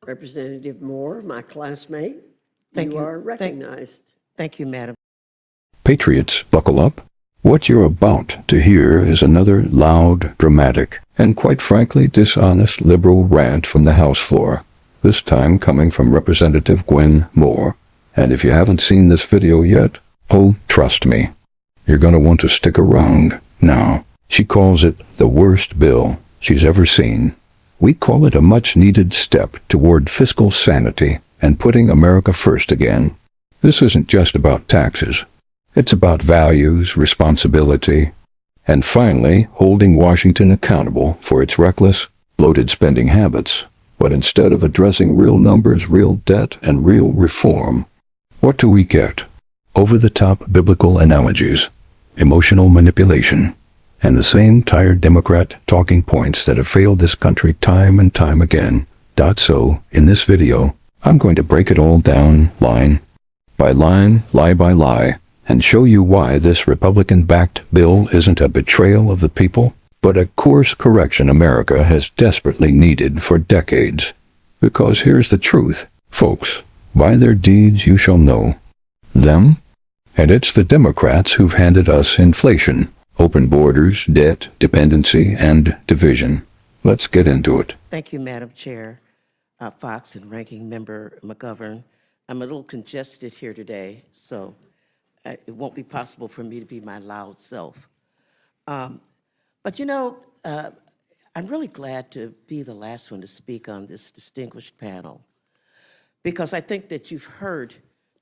Representative Moore, my classmate, Thank you. are recognized. Thank you, Madam. Patriots, buckle up. What you're about to hear is another loud, dramatic, and quite frankly dishonest liberal rant from the House floor, this time coming from Representative Gwen Moore. And if you haven't seen this video yet, oh, trust me, you're going to want to stick around. Now, she calls it the worst bill she's ever seen. We call it a much-needed step toward fiscal sanity and putting America first again. This isn't just about taxes. It's about values, responsibility, and finally holding Washington accountable for its reckless, bloated spending habits. But instead of addressing real numbers, real debt, and real reform, what do we get? Over-the-top biblical analogies, emotional manipulation, and the same tired Democrat talking points that have failed this country time and time again. So, in this video, I'm going to break it all down, line by line, lie by lie, and show you why this Republican-backed bill isn't a betrayal of the people, but a course correction America has desperately needed for decades. Because here's the truth, folks, by their deeds you shall know them. And it's the Democrats who've handed us inflation, open borders, debt, dependency, and division. Let's get into it. Thank you, Madam Chair, Fox and Ranking Member McGovern. I'm a little congested here today, so it won't be possible for me to be my loud self. But you know, I'm really glad to be the last one to speak on this distinguished panel, because I think that you've heard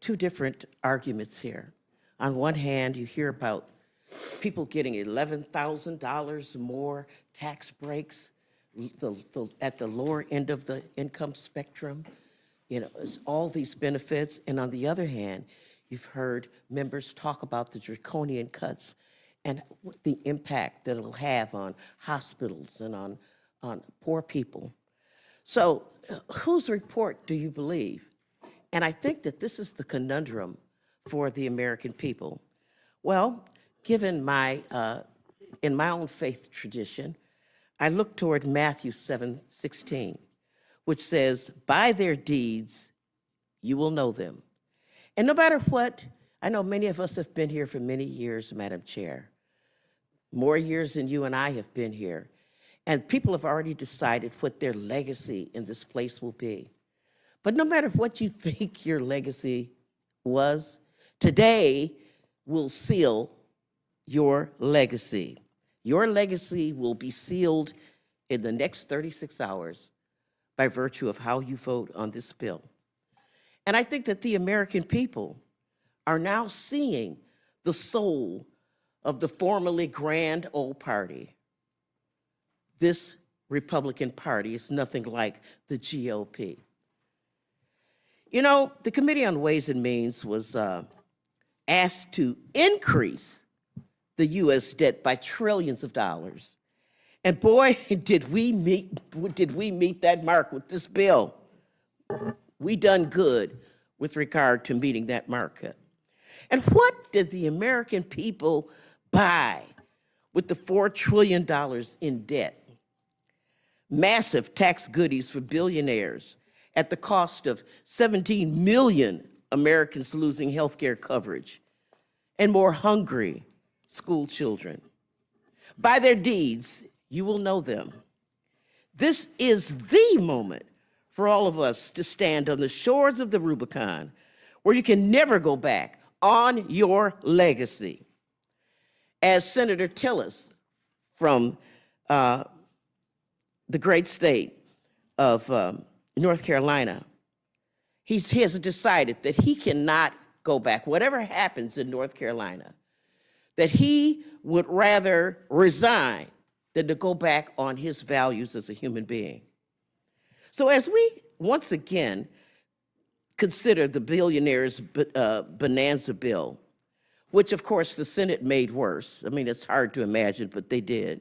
two different arguments here. On one hand, you hear about people getting $11,000 more tax breaks at the lower end of the income spectrum. You know, it's all these benefits. And on the other hand, you've heard members talk about the draconian cuts and the impact that it'll have on hospitals and on poor people. So whose report do you believe? And I think that this is the conundrum for the American people. Well, given in my own faith tradition, I look toward Matthew 7:16, which says, by their deeds, you will know them. And no matter what, I know many of us have been here for many years, Madam Chair, more years than you and I have been here. And people have already decided what their legacy in this place will be. But no matter what you think your legacy was, today will seal your legacy. Your legacy will be sealed in the next 36 hours by virtue of how you vote on this bill. And I think that the American people are now seeing the soul of the formerly grand old party. This Republican Party is nothing like the GOP. You know, the Committee on Ways and Means was asked to increase the U.S. debt by trillions of dollars. And boy, did we meet that mark with this bill. We done good with regard to meeting that market. And what did the American people buy with the $4 trillion in debt? Massive tax goodies for billionaires at the cost of 17 million Americans losing health care coverage and more hungry school children. By their deeds, you will know them. This is the moment for all of us to stand on the shores of the Rubicon, where you can never go back on your legacy. As Senator Tillis from the great state of North Carolina, he has decided that he cannot go back, whatever happens in North Carolina, that he would rather resign than to go back on his values as a human being. So as we once again consider the billionaires' bonanza bill, which of course the Senate made worse. I mean, it's hard to imagine, but they did.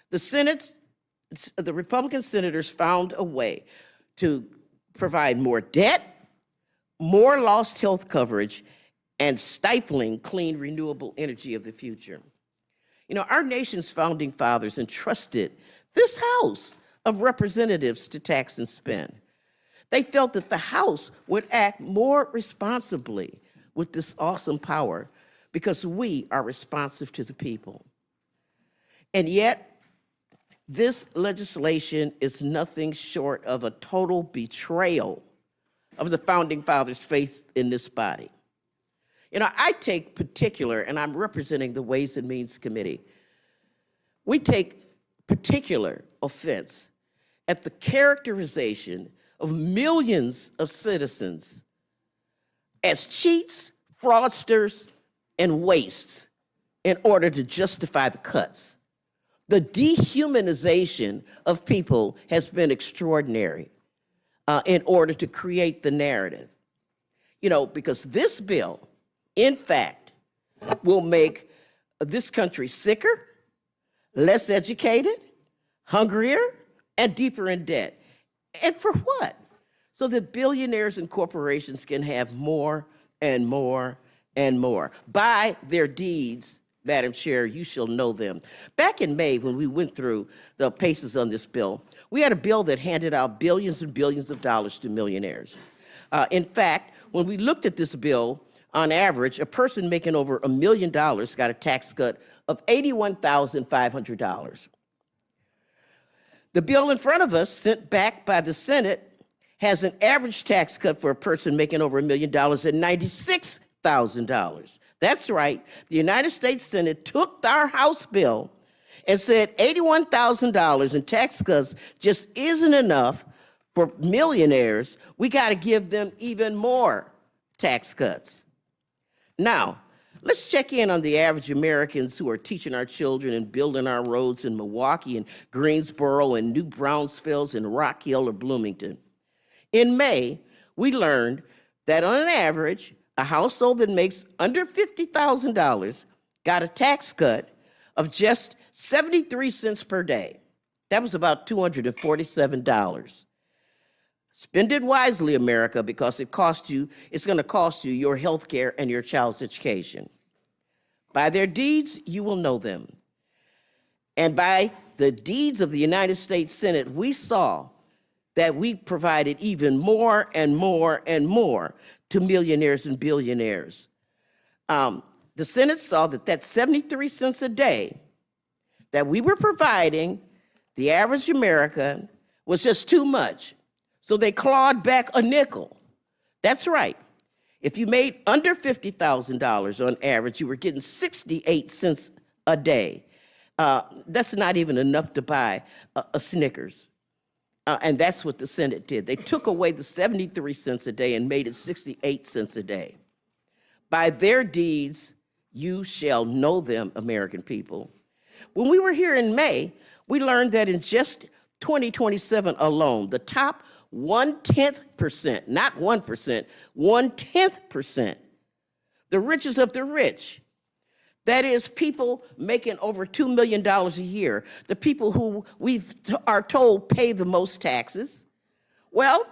The Republican senators found a way to provide more debt, more lost health coverage, and stifling clean, renewable energy of the future. You know, our nation's founding fathers entrusted this House of Representatives to tax and spend. They felt that the House would act more responsibly with this awesome power because we are responsive to the people. And yet, this legislation is nothing short of a total betrayal of the Founding Fathers' faith in this body. You know, I take particular, and I'm representing the Ways and Means Committee, we take particular offense at the characterization of millions of citizens as cheats, fraudsters, and wastes in order to justify the cuts. The dehumanization of people has been extraordinary in order to create the narrative. You know, because this bill, in fact, will make this country sicker, less educated, hungrier, and deeper in debt. And for what? So that billionaires and corporations can have more and more and more. By their deeds, Madam Chair, you shall know them. Back in May, when we went through the paces on this bill, we had a bill that handed out billions and billions of dollars to millionaires. In fact, when we looked at this bill, on average, a person making over $1 million got a tax cut of $81,500. The bill in front of us, sent back by the Senate, has an average tax cut for a person making over $1 million at $96,000. That's right. The United States Senate took our House bill and said $81,000 in tax cuts just isn't enough for millionaires. We got to give them even more tax cuts. Now, let's check in on the average Americans who are teaching our children and building our roads in Milwaukee and Greensboro and New Brownsville and Rock Hill or Bloomington. In May, we learned that on average, a household that makes under $50,000 got a tax cut of just 73 cents per day. That was about $247. Spend it wisely, America, because it's going to cost you your health care and your child's education. By their deeds, you will know them. And by the deeds of the United States Senate, we saw that we provided even more and more and more to millionaires and billionaires. The Senate saw that 73 cents a day that we were providing the average American was just too much. So they clawed back a nickel. That's right. If you made under $50,000 on average, you were getting 68 cents a day. That's not even enough to buy a Snickers. And that's what the Senate did. They took away the 73 cents a day and made it 68 cents a day. By their deeds, you shall know them, American people. When we were here in May, we learned that in just 2027 alone, the top 0.1%, not 1%, 0.1%, the richest of the rich, that is people making over $2 million a year, the people who we are told pay the most taxes, well,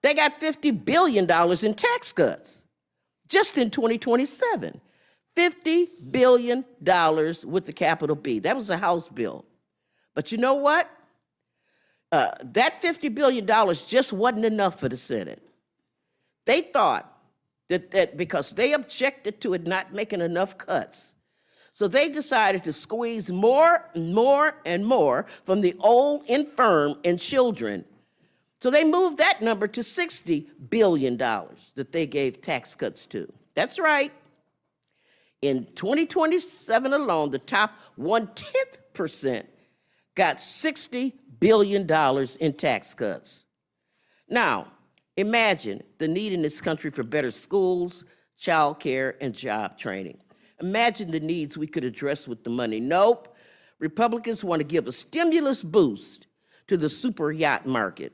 they got $50 billion in tax cuts just in 2027. $50 billion with the capital B. That was a House bill. But you know what? That $50 billion just wasn't enough for the Senate. They thought that because they objected to it not making enough cuts, so they decided to squeeze more and more and more from the old, infirm, and children. So they moved that number to $60 billion that they gave tax cuts to. That's right. In 2027 alone, the top 0.1% got $60 billion in tax cuts. Now, imagine the need in this country for better schools, child care, and job training. Imagine the needs we could address with the money. Nope. Republicans want to give a stimulus boost to the super yacht market.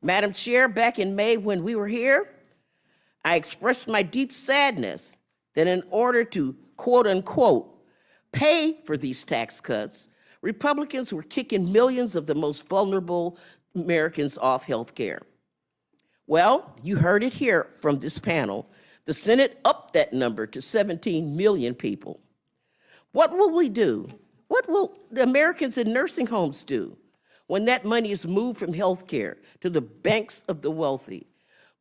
Madam Chair, back in May when we were here, I expressed my deep sadness that in order to, quote unquote, pay for these tax cuts, Republicans were kicking millions of the most vulnerable Americans off health care. Well, you heard it here from this panel. The Senate upped that number to 17 million people. What will we do? What will the Americans in nursing homes do? when that money is moved from health care to the banks of the wealthy?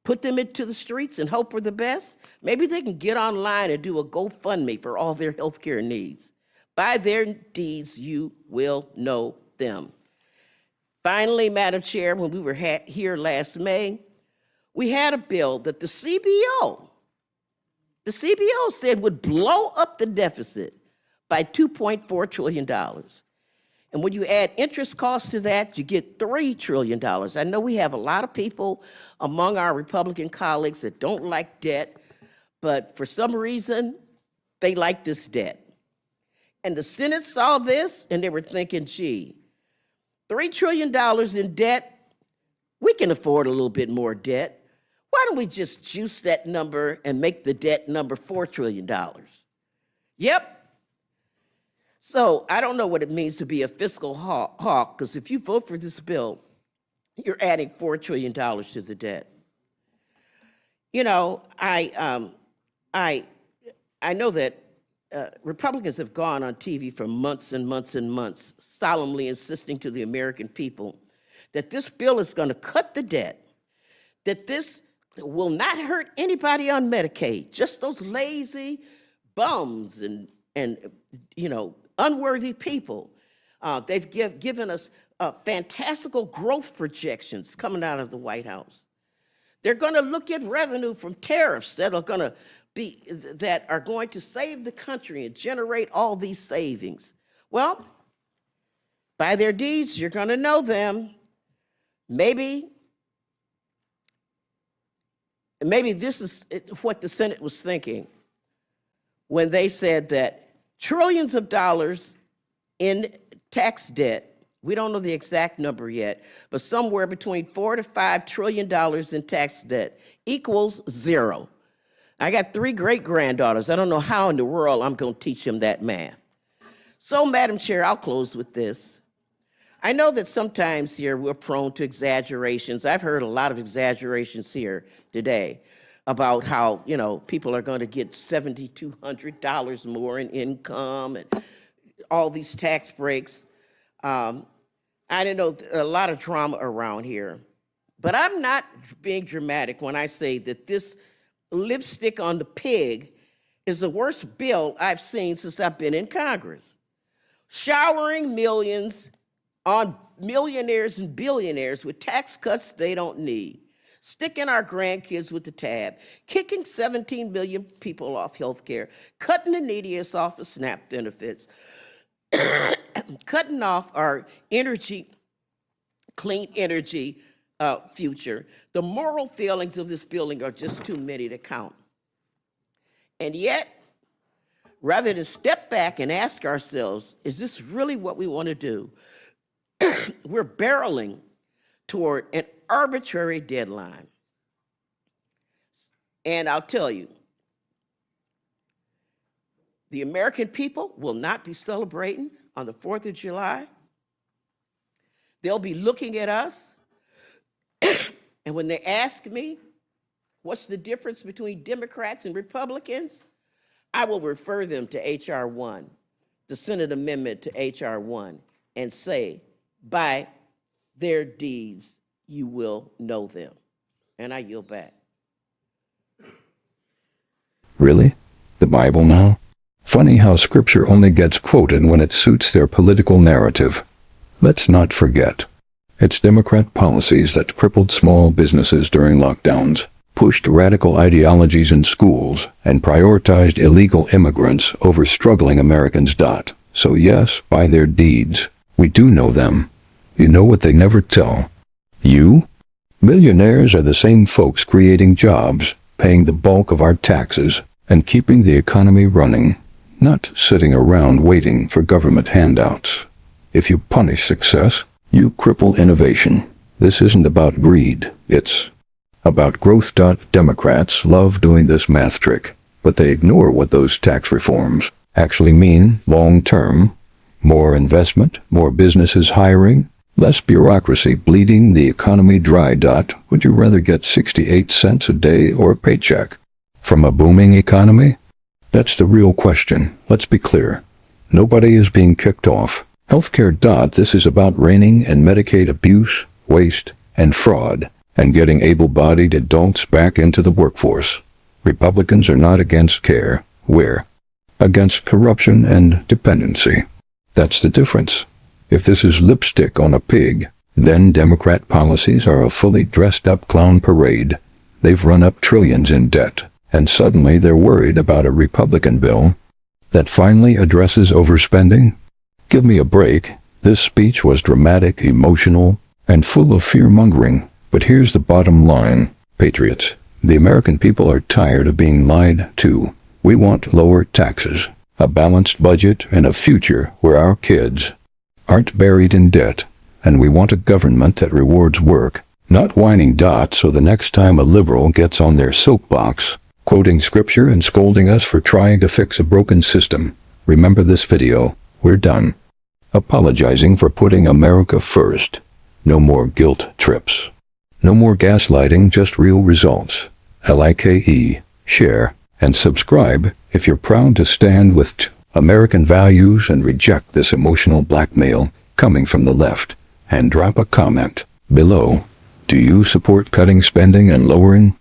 Put them into the streets and hope for the best? Maybe they can get online and do a GoFundMe for all their health care needs. By their deeds, you will know them. Finally, Madam Chair, when we were here last May, we had a bill that the CBO said would blow up the deficit by $2.4 trillion. And when you add interest costs to that, you get $3 trillion. I know we have a lot of people among our Republican colleagues that don't like debt, but for some reason, they like this debt. And the Senate saw this, and they were thinking, gee, $3 trillion in debt, we can afford a little bit more debt. Why don't we just juice that number and make the debt number $4 trillion? Yep. So I don't know what it means to be a fiscal hawk, because if you vote for this bill, you're adding $4 trillion to the debt. You know, I know that Republicans have gone on TV for months and months and months, solemnly insisting to the American people that this bill is going to cut the debt, that this will not hurt anybody on Medicaid, just those lazy bums and you know, unworthy people. They've given us fantastical growth projections coming out of the White House. They're going to look at revenue from tariffs that are going to save the country and generate all these savings. Well, by their deeds, you're going to know them. Maybe this is what the Senate was thinking when they said that trillions of dollars in tax debt, we don't know the exact number yet, but somewhere between $4 to $5 trillion in tax debt equals zero. I got 3 great-granddaughters. I don't know how in the world I'm going to teach them that math. So, Madam Chair, I'll close with this. I know that sometimes here we're prone to exaggerations. I've heard a lot of exaggerations here today about how, you know, people are going to get $7,200 more in income and all these tax breaks. I don't know, a lot of drama around here. But I'm not being dramatic when I say that this lipstick on the pig is the worst bill I've seen since I've been in Congress. Showering millions on millionaires and billionaires with tax cuts they don't need, sticking our grandkids with the tab, kicking 17 million people off health care, cutting the neediest off of SNAP benefits, cutting off our energy, clean energy future. The moral failings of this building are just too many to count. And yet, rather than step back and ask ourselves, is this really what we want to do? We're barreling toward an arbitrary deadline. And I'll tell you, the American people will not be celebrating on the 4th of July. They'll be looking at us, and when they ask me, what's the difference between Democrats and Republicans? I will refer them to H.R. 1, the Senate amendment to H.R. 1, and say, by their deeds, you will know them. And I yield back. Really? The Bible now? Funny how Scripture only gets quoted when it suits their political narrative. Let's not forget, it's Democrat policies that crippled small businesses during lockdowns, pushed radical ideologies in schools, and prioritized illegal immigrants over struggling Americans. So yes, by their deeds, we do know them. You know what they never tell? You? Millionaires are the same folks creating jobs, paying the bulk of our taxes, and keeping the economy running, not sitting around waiting for government handouts. If you punish success, you cripple innovation. This isn't about greed, it's about growth. Democrats love doing this math trick, but they ignore what those tax reforms actually mean long-term. More investment, more businesses hiring, less bureaucracy bleeding the economy dry. Would you rather get 68 cents a day or a paycheck from a booming economy? That's the real question. Let's be clear. Nobody is being kicked off. Healthcare. This is about reining in Medicaid abuse, waste, and fraud, and getting able-bodied adults back into the workforce. Republicans are not against care. We're against corruption and dependency. That's the difference. If this is lipstick on a pig, then Democrat policies are a fully dressed-up clown parade. They've run up trillions in debt, and suddenly they're worried about a Republican bill that finally addresses overspending. Give me a break. This speech was dramatic, emotional, and full of fear-mongering. But here's the bottom line. Patriots, the American people are tired of being lied to. We want lower taxes, a balanced budget, and a future where our kids aren't buried in debt. And we want a government that rewards work, not whining. So the next time a liberal gets on their soapbox, quoting scripture and scolding us for trying to fix a broken system, remember this video. We're done apologizing for putting America first. No more guilt trips. No more gaslighting, just real results. Like, share, and subscribe if you're proud to stand with American values and reject this emotional blackmail coming from the left. And drop a comment below. Do you support cutting spending and lowering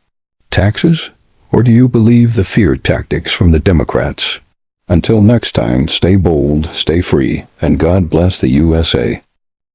taxes? Or do you believe the fear tactics from the Democrats? Until next time, stay bold, stay free, and God bless the USA.